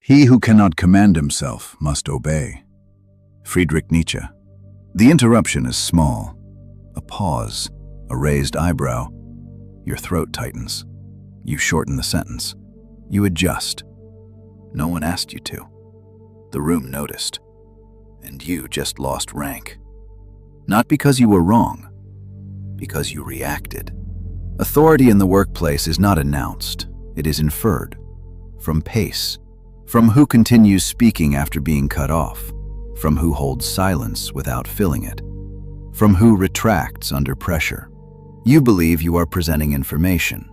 He who cannot command himself must obey. Friedrich Nietzsche. The interruption is small. A pause, a raised eyebrow. Your throat tightens. You shorten the sentence. You adjust. No one asked you to. The room noticed. And you just lost rank. Not because you were wrong, because you reacted. Authority in the workplace is not announced. It is inferred. From pace. From who continues speaking after being cut off. From who holds silence without filling it. From who retracts under pressure. You believe you are presenting information.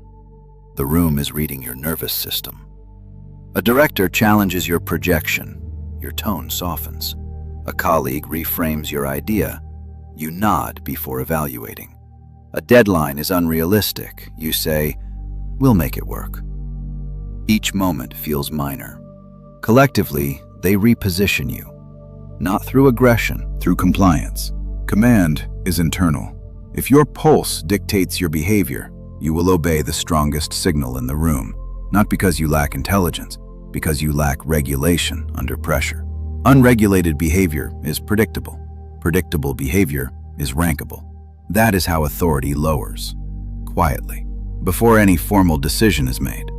The room is reading your nervous system. A director challenges your projection. Your tone softens. A colleague reframes your idea. You nod before evaluating. A deadline is unrealistic. You say, "We'll make it work." Each moment feels minor. Collectively, they reposition you. Not through aggression, Through compliance. Command is internal. If your pulse dictates your behavior, you will obey the strongest signal in the room, not because you lack intelligence, because you lack regulation under pressure. Unregulated behavior is predictable. Predictable behavior is rankable. That is how authority lowers, quietly, before any formal decision is made.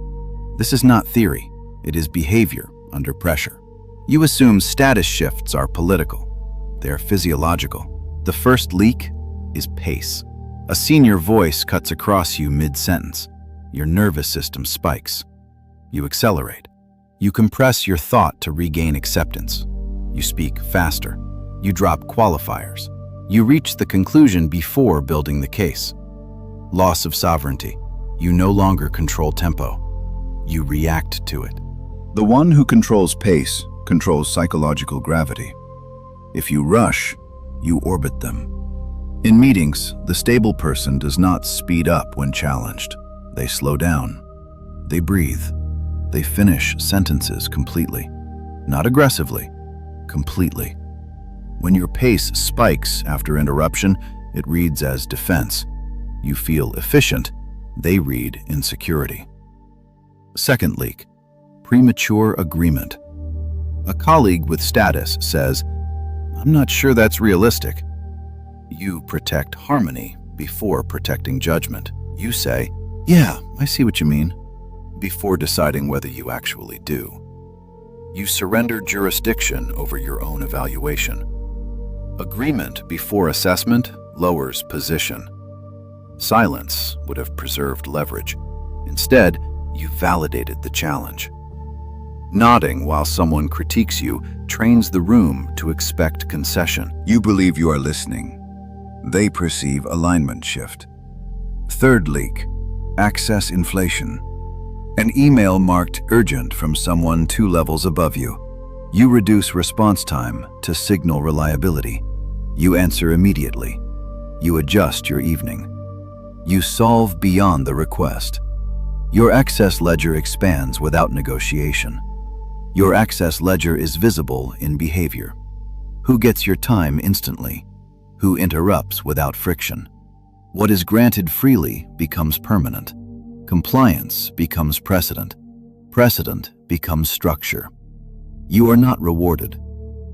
This is not theory, it is behavior under pressure. You assume status shifts are political. They are physiological. The first leak is pace. A senior voice cuts across you mid-sentence. Your nervous system spikes. You accelerate. You compress your thought to regain acceptance. You speak faster. You drop qualifiers. You reach the conclusion before building the case. Loss of sovereignty. You no longer control tempo. You react to it. The one who controls pace controls psychological gravity. If you rush, you orbit them. In meetings, the stable person does not speed up when challenged. They slow down. They breathe. They finish sentences completely. Not aggressively, completely. When your pace spikes after interruption, it reads as defense. You feel efficient. They read insecurity. Second leak, premature agreement. A colleague with status says, "I'm not sure that's realistic." You protect harmony before protecting judgment. You say, "Yeah, I see what you mean," before deciding whether you actually do. You surrender jurisdiction over your own evaluation. Agreement before assessment lowers position. Silence would have preserved leverage. Instead, you validated the challenge. Nodding while someone critiques you trains the room to expect concession. You believe you are listening. They perceive alignment shift. Third leak, access inflation. An email marked urgent from someone 2 levels above you. You reduce response time to signal reliability. You answer immediately. You adjust your evening. You solve beyond the request. Your access ledger expands without negotiation. Your access ledger is visible in behavior. Who gets your time instantly? Who interrupts without friction? What is granted freely becomes permanent. Compliance becomes precedent. Precedent becomes structure. You are not rewarded.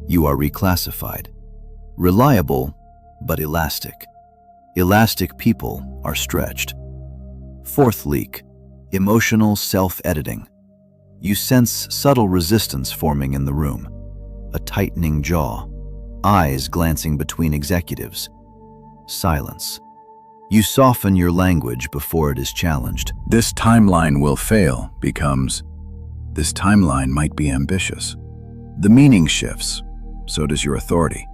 You are reclassified. Reliable, but elastic. Elastic people are stretched. Fourth leak, emotional self-editing. You sense subtle resistance forming in the room. A tightening jaw. Eyes glancing between executives. Silence. You soften your language before it is challenged. "This timeline will fail" becomes, "This timeline might be ambitious." The meaning shifts, so does your authority.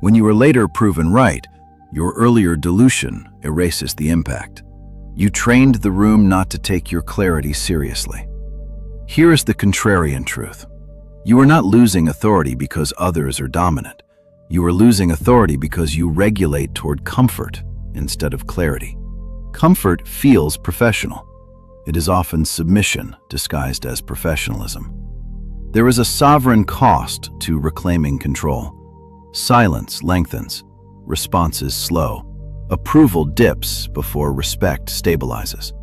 When you are later proven right, your earlier dilution erases the impact. You trained the room not to take your clarity seriously. Here is the contrarian truth. You are not losing authority because others are dominant. You are losing authority because you regulate toward comfort instead of clarity. Comfort feels professional. It is often submission disguised as professionalism. There is a sovereign cost to reclaiming control. Silence lengthens, responses slow, approval dips before respect stabilizes.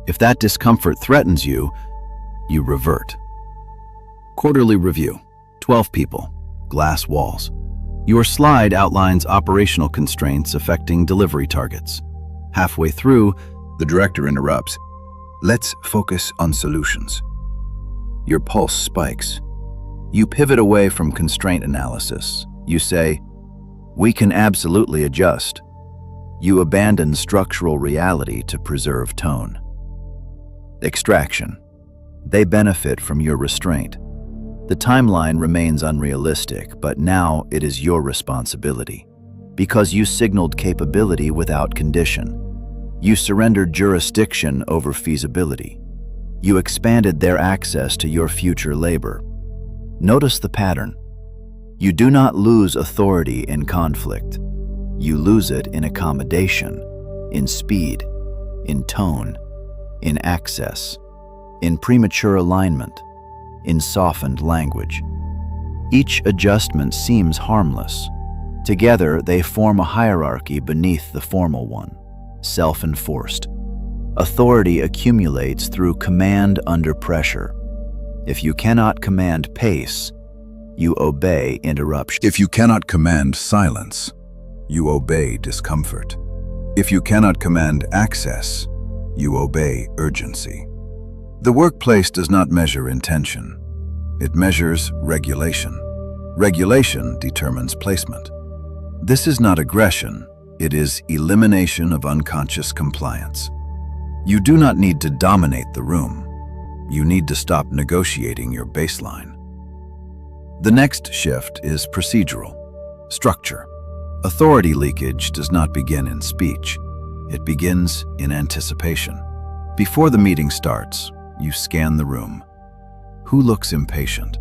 If that discomfort threatens you, you revert. Quarterly review. 12 people. Glass walls. Your slide outlines operational constraints affecting delivery targets. Halfway through, the director interrupts. Let's focus on solutions. Your pulse spikes. You pivot away from constraint analysis. You say, we can absolutely adjust. You abandon structural reality to preserve tone. Extraction. They benefit from your restraint. The timeline remains unrealistic, but now it is your responsibility. Because you signaled capability without condition. You surrendered jurisdiction over feasibility. You expanded their access to your future labor. Notice the pattern. You do not lose authority in conflict. You lose it in accommodation, in speed, in tone, in access, in premature alignment, in softened language. Each adjustment seems harmless. Together, they form a hierarchy beneath the formal one, self-enforced. Authority accumulates through command under pressure. If you cannot command pace, you obey interruption. If you cannot command silence, you obey discomfort. If you cannot command access, you obey urgency. The workplace does not measure intention. It measures regulation. Regulation determines placement. This is not aggression. It is elimination of unconscious compliance. You do not need to dominate the room. You need to stop negotiating your baseline. The next shift is procedural. Structure. Authority leakage does not begin in speech. It begins in anticipation. Before the meeting starts, you scan the room. Who looks impatient?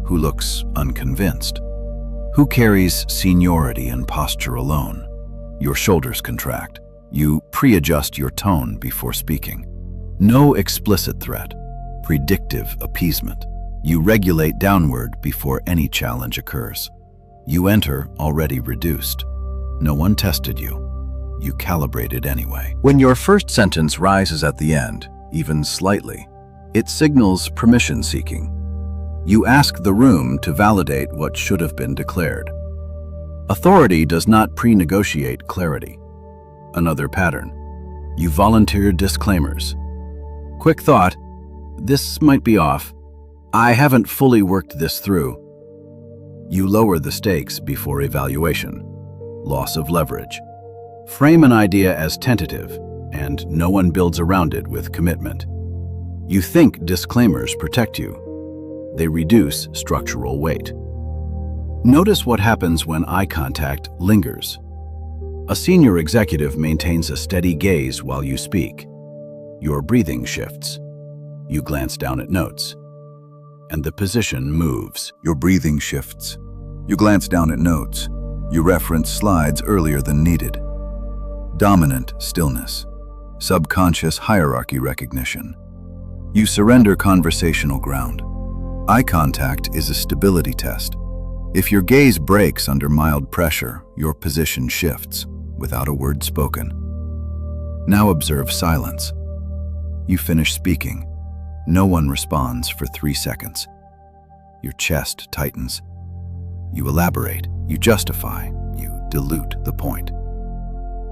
Who looks unconvinced? Who carries seniority and posture alone? Your shoulders contract. You pre-adjust your tone before speaking. No explicit threat. Predictive appeasement. You regulate downward before any challenge occurs. You enter already reduced. No one tested you. You calibrated anyway. When your first sentence rises at the end, even slightly, it signals permission-seeking. You ask the room to validate what should have been declared. Authority does not pre-negotiate clarity. Another pattern. You volunteer disclaimers. Quick thought, this might be off. I haven't fully worked this through. You lower the stakes before evaluation. Loss of leverage. Frame an idea as tentative, and no one builds around it with commitment. You think disclaimers protect you. They reduce structural weight. Notice what happens when eye contact lingers. A senior executive maintains a steady gaze while you speak. Your breathing shifts. You glance down at notes. And the position moves. Your breathing shifts. You glance down at notes. You reference slides earlier than needed. Dominant stillness. Subconscious hierarchy recognition. You surrender conversational ground. Eye contact is a stability test. If your gaze breaks under mild pressure, your position shifts, without a word spoken. Now observe silence. You finish speaking. No one responds for 3 seconds. Your chest tightens. You elaborate, you justify, you dilute the point.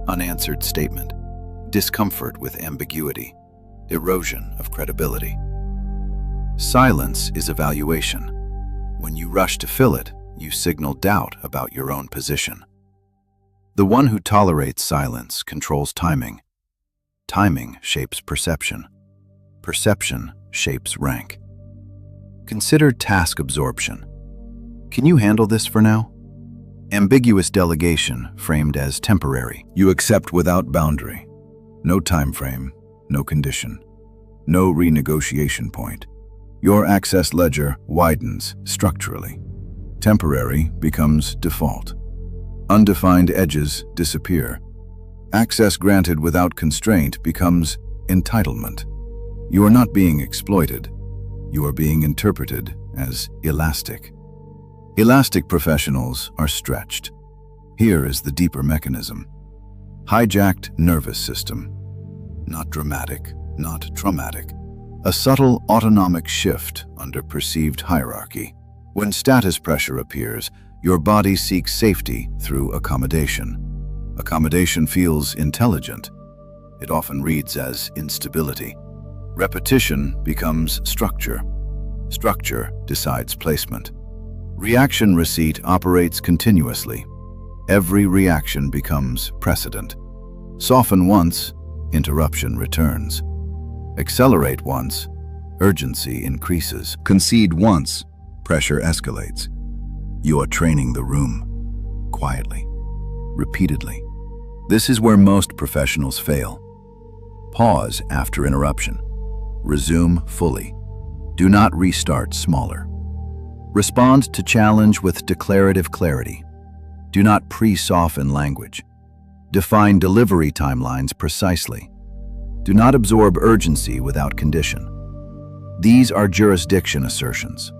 Unanswered statement. Discomfort with ambiguity. Erosion of credibility. Silence is evaluation. When you rush to fill it, you signal doubt about your own position. The one who tolerates silence controls timing. Timing shapes perception. Perception shapes rank. Consider task absorption. Can you handle this for now? Ambiguous delegation framed as temporary. You accept without boundary. No time frame, no condition, no renegotiation point. Your access ledger widens structurally. Temporary becomes default. Undefined edges disappear. Access granted without constraint becomes entitlement. You are not being exploited. You are being interpreted as elastic. Elastic professionals are stretched. Here is the deeper mechanism. Hijacked nervous system. Not dramatic, not traumatic. a subtle autonomic shift under perceived hierarchy. When status pressure appears, your body seeks safety through accommodation. Accommodation feels intelligent. It often reads as instability. Repetition becomes structure. Structure decides placement. Reaction receipt operates continuously. Every reaction becomes precedent. Soften once, interruption returns. Accelerate once, urgency increases. Concede once, pressure escalates. You are training the room, quietly, repeatedly. This is where most professionals fail. Pause after interruption. Resume fully. Do not restart smaller. Respond to challenge with declarative clarity. Do not pre-soften language. Define delivery timelines precisely. Do not absorb urgency without condition. These are jurisdiction assertions.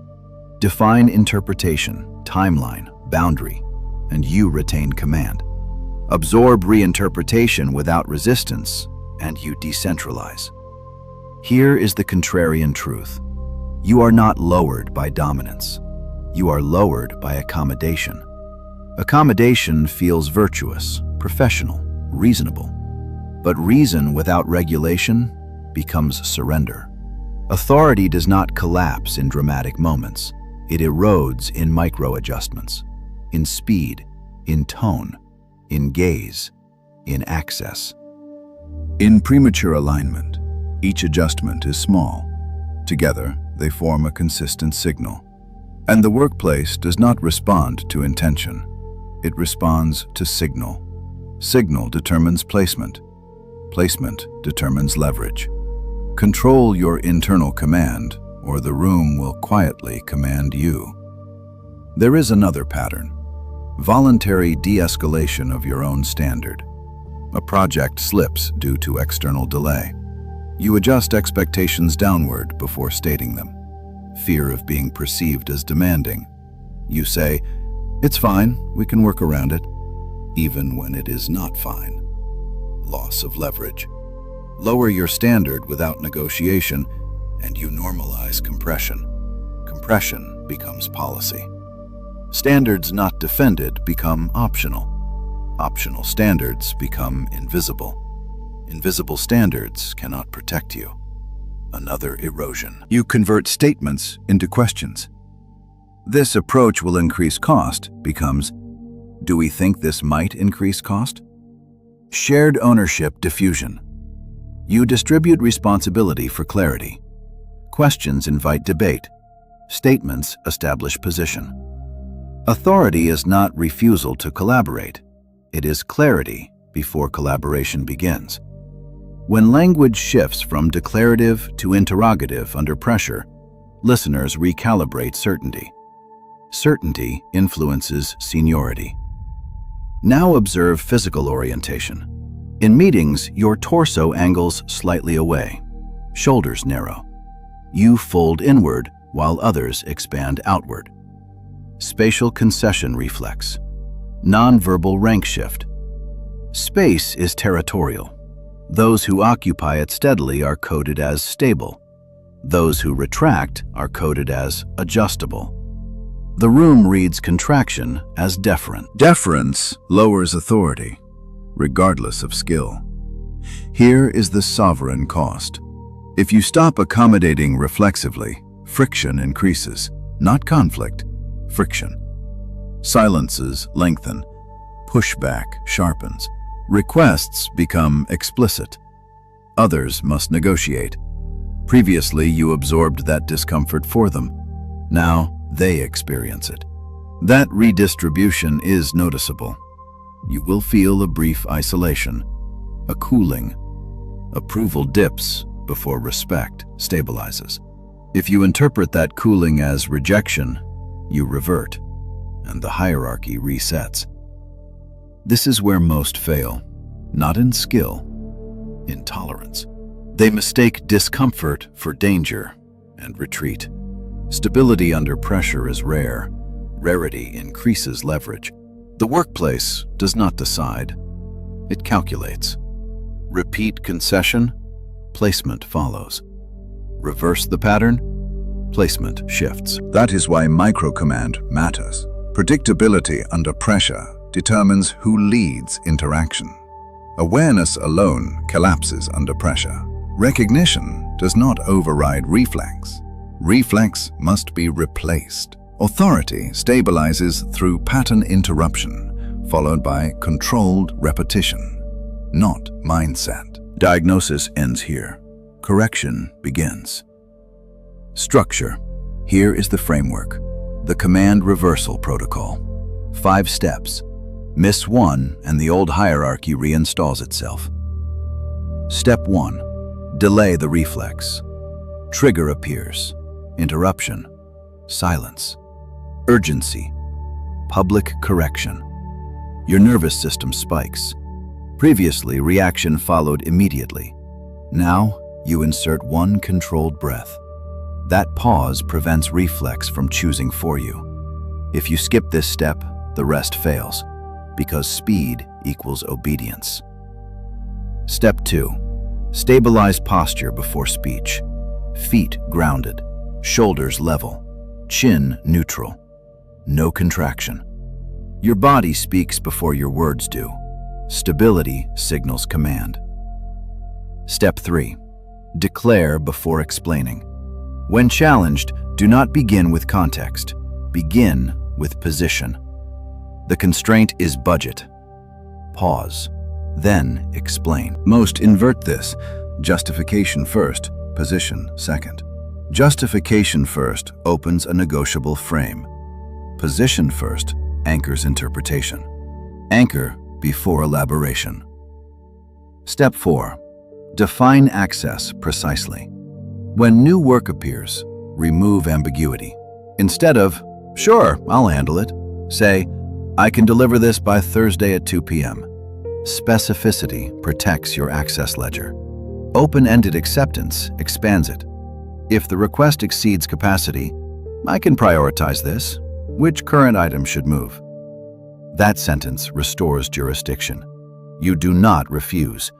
Define interpretation, timeline, boundary, and you retain command. Absorb reinterpretation without resistance, and you decentralize. Here is the contrarian truth. You are not lowered by dominance. You are lowered by accommodation. Accommodation feels virtuous, professional, reasonable. But reason without regulation becomes surrender. Authority does not collapse in dramatic moments. It erodes in micro-adjustments, in speed, in tone, in gaze, in access. In premature alignment, each adjustment is small. Together, they form a consistent signal. And the workplace does not respond to intention. It responds to signal. Signal determines placement. Placement determines leverage. Control your internal command, or the room will quietly command you. There is another pattern. Voluntary de-escalation of your own standard. A project slips due to external delay. You adjust expectations downward before stating them. Fear of being perceived as demanding. You say, "It's fine, we can work around it," even when it is not fine. Loss of leverage. Lower your standard without negotiation, and you normalize compression. Compression becomes policy. Standards not defended become optional. Optional standards become invisible. Invisible standards cannot protect you. Another erosion. You convert statements into questions. This approach will increase cost becomes, do we think this might increase cost? Shared ownership diffusion. You distribute responsibility for clarity. Questions invite debate. Statements establish position. Authority is not refusal to collaborate. It is clarity before collaboration begins. When language shifts from declarative to interrogative under pressure, listeners recalibrate certainty. Certainty influences seniority. Now observe physical orientation. In meetings, your torso angles slightly away. Shoulders narrow. You fold inward while others expand outward. Spatial concession reflex. Nonverbal rank shift. Space is territorial. Those who occupy it steadily are coded as stable. Those who retract are coded as adjustable. The room reads contraction as deferent. Deference lowers authority, regardless of skill. Here is the sovereign cost. If you stop accommodating reflexively, friction increases, not conflict, friction. Silences lengthen. Pushback sharpens. Requests become explicit. Others must negotiate. Previously, you absorbed that discomfort for them. Now, they experience it. That redistribution is noticeable. You will feel a brief isolation, a cooling. Approval dips before respect stabilizes. If you interpret that cooling as rejection, you revert, and the hierarchy resets. This is where most fail, not in skill, in tolerance. They mistake discomfort for danger and retreat. Stability under pressure is rare. Rarity increases leverage. The workplace does not decide. It calculates. Repeat concession, placement follows. Reverse the pattern, placement shifts. That is why micro-command matters. Predictability under pressure determines who leads interaction. Awareness alone collapses under pressure. Recognition does not override reflex. Reflex must be replaced. Authority stabilizes through pattern interruption, followed by controlled repetition, not mindset. Diagnosis ends here. Correction begins. Structure. Here is the framework. The command reversal protocol. 5 steps. Miss one and the old hierarchy reinstalls itself. Step 1. Delay the reflex. Trigger appears. Interruption. Silence. Urgency. Public correction. Your nervous system spikes. Previously, reaction followed immediately. Now, you insert one controlled breath. That pause prevents reflex from choosing for you. If you skip this step, the rest fails, because speed equals obedience. Step 2. Stabilize posture before speech. Feet grounded, shoulders level, chin neutral. No contraction. Your body speaks before your words do. Stability signals command. Step 3. Declare before explaining. When challenged, do not begin with context. Begin with position. The constraint is budget. Pause, then explain. Most invert this. Justification first, position second. Justification first opens a negotiable frame. Position first anchors interpretation. Anchor before elaboration. Step 4. Define access precisely. When new work appears, remove ambiguity. Instead of, "Sure, I'll handle it," say, "I can deliver this by Thursday at 2 p.m. Specificity protects your access ledger. Open-ended acceptance expands it. If the request exceeds capacity, "I can prioritize this. Which current item should move?" That sentence restores jurisdiction. You do not refuse.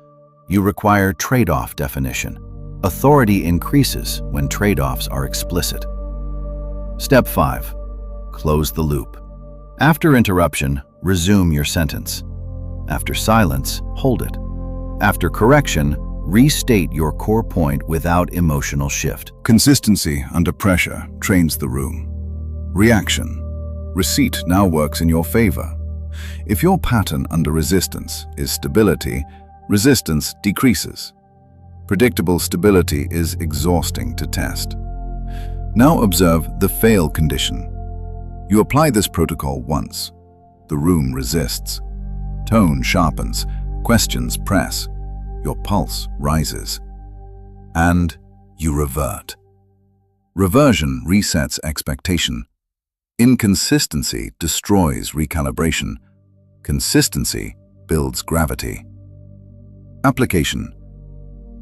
You require trade-off definition. Authority increases when trade-offs are explicit. Step 5. Close the loop. After interruption, resume your sentence. After silence, hold it. After correction, restate your core point without emotional shift. Consistency under pressure trains the room. Reaction. Receipt now works in your favor. If your pattern under resistance is stability, resistance decreases. Predictable stability is exhausting to test. Now observe the fail condition. You apply this protocol once. The room resists. Tone sharpens. Questions press. Your pulse rises. And you revert. Reversion resets expectation. Inconsistency destroys recalibration. Consistency builds gravity. Application.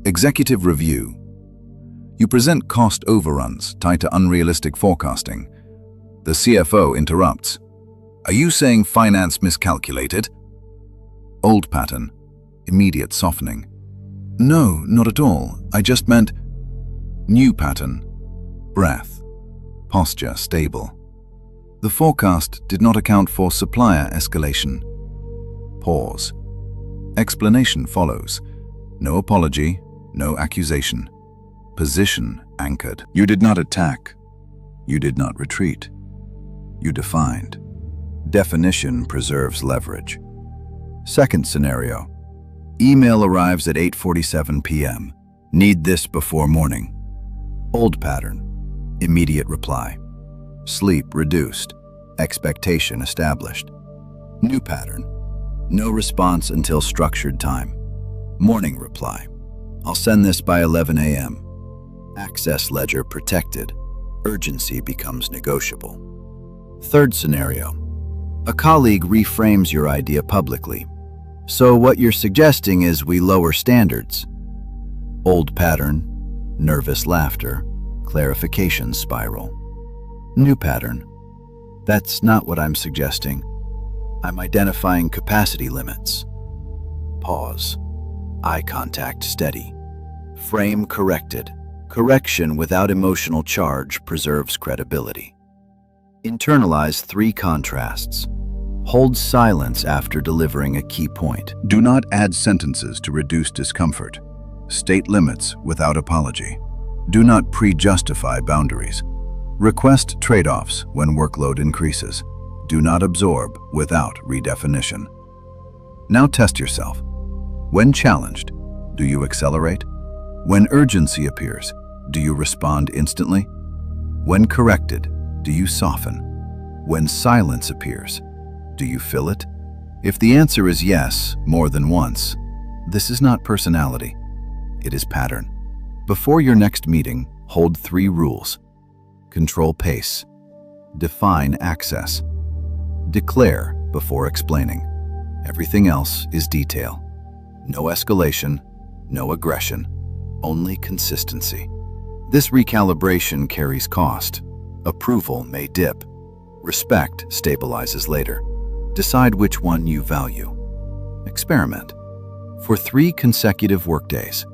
Executive review. You present cost overruns tied to unrealistic forecasting. The CFO interrupts. "Are you saying finance miscalculated?" Old pattern. Immediate softening. "No, not at all. I just meant..." New pattern. Breath. Posture stable. The forecast did not account for supplier escalation. Pause. Explanation follows. No apology, no accusation. Position anchored. You did not attack. You did not retreat. You defined. Definition preserves leverage. Second scenario. Email arrives at 8:47 p.m. Need this before morning. Old pattern. Immediate reply. Sleep reduced. Expectation established. New pattern. No response until structured time. Morning reply. I'll send this by 11 a.m. Access ledger protected. Urgency becomes negotiable. Third scenario. A colleague reframes your idea publicly. So what you're suggesting is we lower standards. Old pattern. Nervous laughter. Clarification spiral. New pattern. That's not what I'm suggesting. I'm identifying capacity limits. Pause. Eye contact steady. Frame corrected. Correction without emotional charge preserves credibility. Internalize 3 contrasts. Hold silence after delivering a key point. Do not add sentences to reduce discomfort. State limits without apology. Do not pre-justify boundaries. Request trade-offs when workload increases. Do not absorb without redefinition. Now test yourself. When challenged, do you accelerate? When urgency appears, do you respond instantly? When corrected, do you soften? When silence appears, do you fill it? If the answer is yes, more than once, this is not personality. It is pattern. Before your next meeting, hold 3 rules. Control pace. Define access. Declare before explaining. Everything else is detail. No escalation, no aggression, only consistency. This recalibration carries cost. Approval may dip. Respect stabilizes later. Decide which one you value. Experiment. For 3 consecutive workdays.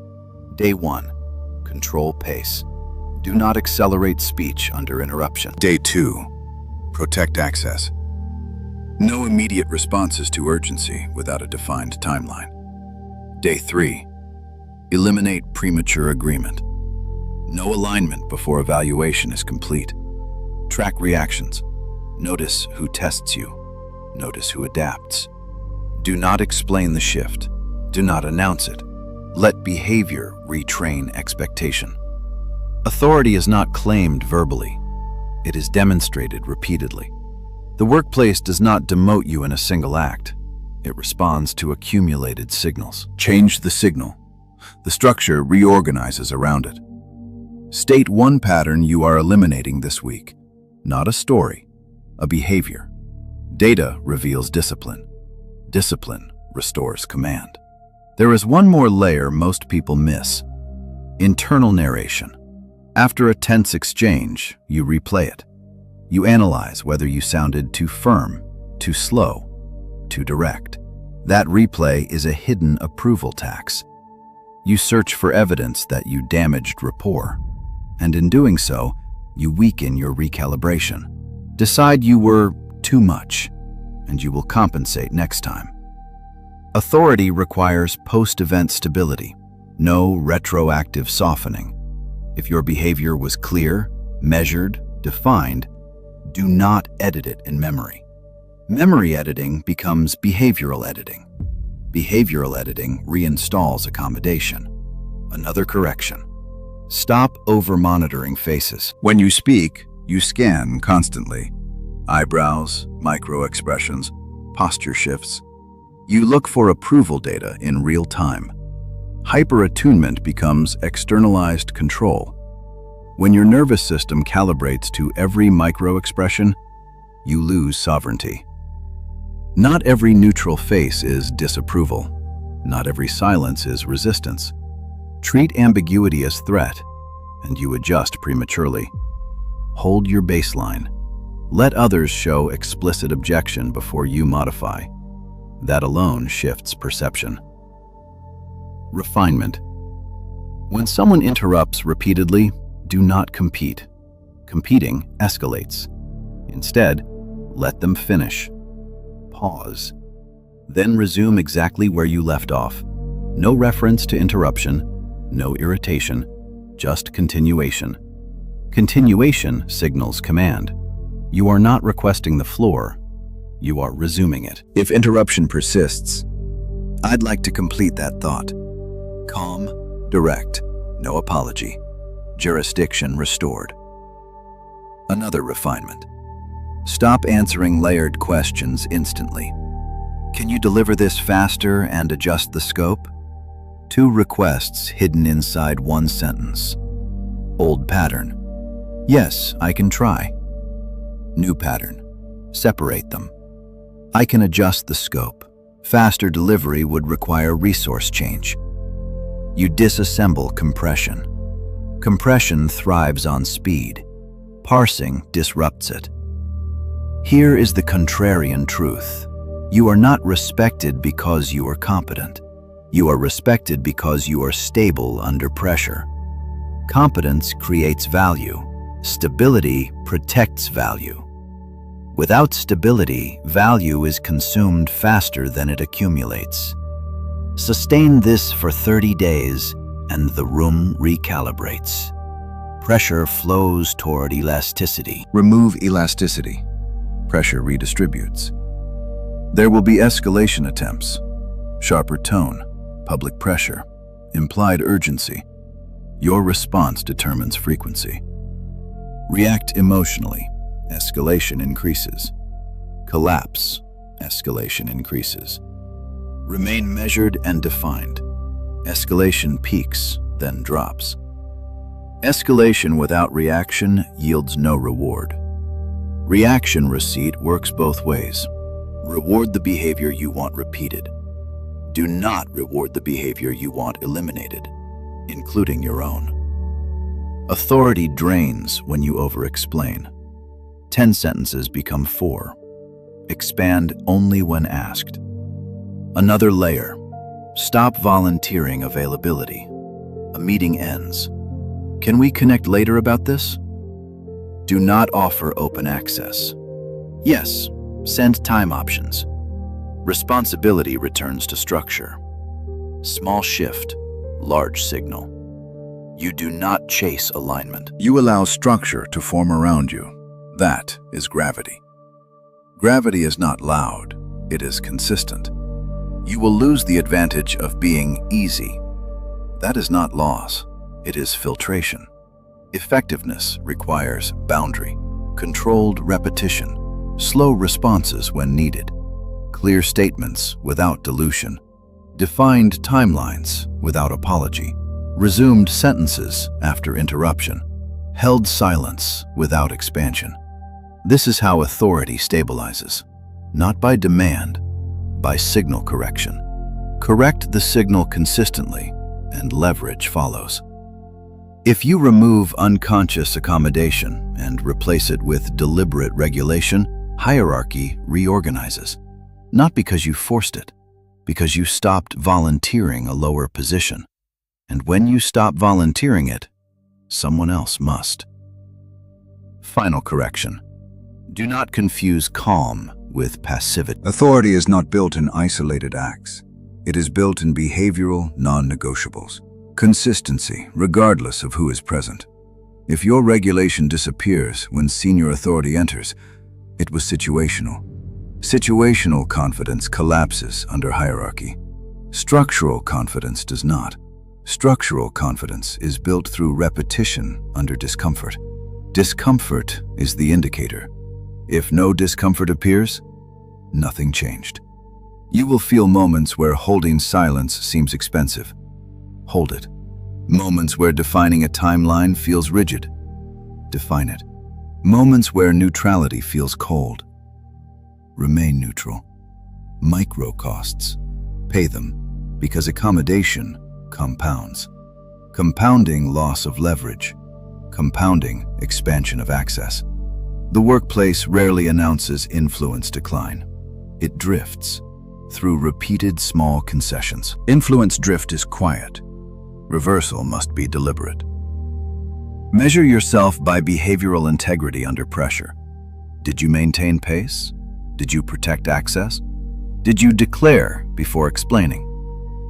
Day 1. Control pace. Do not accelerate speech under interruption. Day 2. Protect access. No immediate responses to urgency without a defined timeline. Day 3. Eliminate premature agreement. No alignment before evaluation is complete. Track reactions. Notice who tests you. Notice who adapts. Do not explain the shift. Do not announce it. Let behavior retrain expectation. Authority is not claimed verbally. It is demonstrated repeatedly. The workplace does not demote you in a single act. It responds to accumulated signals. Change the signal. The structure reorganizes around it. State one pattern you are eliminating this week. Not a story, a behavior. Data reveals discipline. Discipline restores command. There is one more layer most people miss. Internal narration. After a tense exchange, you replay it. You analyze whether you sounded too firm, too slow, too direct. That replay is a hidden approval tax. You search for evidence that you damaged rapport, and in doing so, you weaken your recalibration. Decide you were too much, and you will compensate next time. Authority requires post-event stability, no retroactive softening. If your behavior was clear, measured, defined, do not edit it in memory. Memory editing becomes behavioral editing. Behavioral editing reinstalls accommodation. Another correction. Stop over-monitoring faces. When you speak, you scan constantly. Eyebrows, micro-expressions, posture shifts. You look for approval data in real time. Hyper-attunement becomes externalized control. When your nervous system calibrates to every micro-expression, you lose sovereignty. Not every neutral face is disapproval. Not every silence is resistance. Treat ambiguity as threat, and you adjust prematurely. Hold your baseline. Let others show explicit objection before you modify. That alone shifts perception. Refinement. When someone interrupts repeatedly, do not compete. Competing escalates. Instead, let them finish. Pause. Then resume exactly where you left off. No reference to interruption, no irritation, just continuation. Continuation signals command. You are not requesting the floor, you are resuming it. If interruption persists, I'd like to complete that thought. Calm, direct, no apology. Jurisdiction restored. Another refinement. Stop answering layered questions instantly. Can you deliver this faster and adjust the scope? 2 requests hidden inside 1 sentence. Old pattern. Yes, I can try. New pattern. Separate them. I can adjust the scope. Faster delivery would require resource change. You disassemble compression. Compression thrives on speed. Parsing disrupts it. Here is the contrarian truth. You are not respected because you are competent. You are respected because you are stable under pressure. Competence creates value. Stability protects value. Without stability, value is consumed faster than it accumulates. Sustain this for 30 days, and the room recalibrates. Pressure flows toward elasticity. Remove elasticity. Pressure redistributes. There will be escalation attempts, sharper tone, public pressure, implied urgency. Your response determines frequency. React emotionally. Escalation increases. Collapse. Escalation increases. Remain measured and defined. Escalation peaks, then drops. Escalation without reaction yields no reward. Reaction receipt works both ways. Reward the behavior you want repeated. Do not reward the behavior you want eliminated, including your own. Authority drains when you over-explain. 10 sentences become 4. Expand only when asked. Another layer. Stop volunteering availability. A meeting ends. Can we connect later about this? Do not offer open access. Yes, send time options. Responsibility returns to structure. Small shift, large signal. You do not chase alignment. You allow structure to form around you. That is gravity. Gravity is not loud, it is consistent. You will lose the advantage of being easy. That is not loss, it is filtration. Effectiveness requires boundary, controlled repetition, slow responses when needed, clear statements without dilution, defined timelines without apology, resumed sentences after interruption, held silence without expansion. This is how authority stabilizes, not by demand, by signal correction. Correct the signal consistently, and leverage follows. If you remove unconscious accommodation and replace it with deliberate regulation, hierarchy reorganizes. Not because you forced it, because you stopped volunteering a lower position. And when you stop volunteering it, someone else must. Final correction. Do not confuse calm with passivity. Authority is not built in isolated acts. It is built in behavioral non-negotiables. Consistency, regardless of who is present. If your regulation disappears when senior authority enters, it was situational. Situational confidence collapses under hierarchy. Structural confidence does not. Structural confidence is built through repetition under discomfort. Discomfort is the indicator. If no discomfort appears, nothing changed. You will feel moments where holding silence seems expensive. Hold it. Moments where defining a timeline feels rigid. Define it. Moments where neutrality feels cold. Remain neutral. Micro costs. Pay them, because accommodation compounds. Compounding loss of leverage. Compounding expansion of access. The workplace rarely announces influence decline. It drifts through repeated small concessions. Influence drift is quiet. Reversal must be deliberate. Measure yourself by behavioral integrity under pressure. Did you maintain pace? Did you protect access? Did you declare before explaining?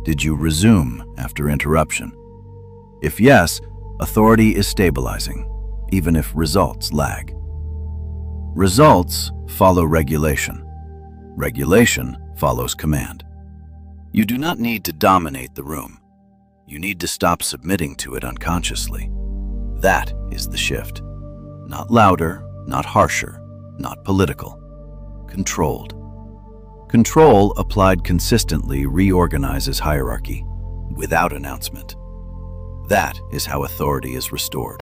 Did you resume after interruption? If yes, authority is stabilizing, even if results lag. Results follow regulation. Regulation follows command. You do not need to dominate the room. You need to stop submitting to it unconsciously. That is the shift. Not louder, not harsher, not political. Controlled. Control applied consistently reorganizes hierarchy without announcement. That is how authority is restored.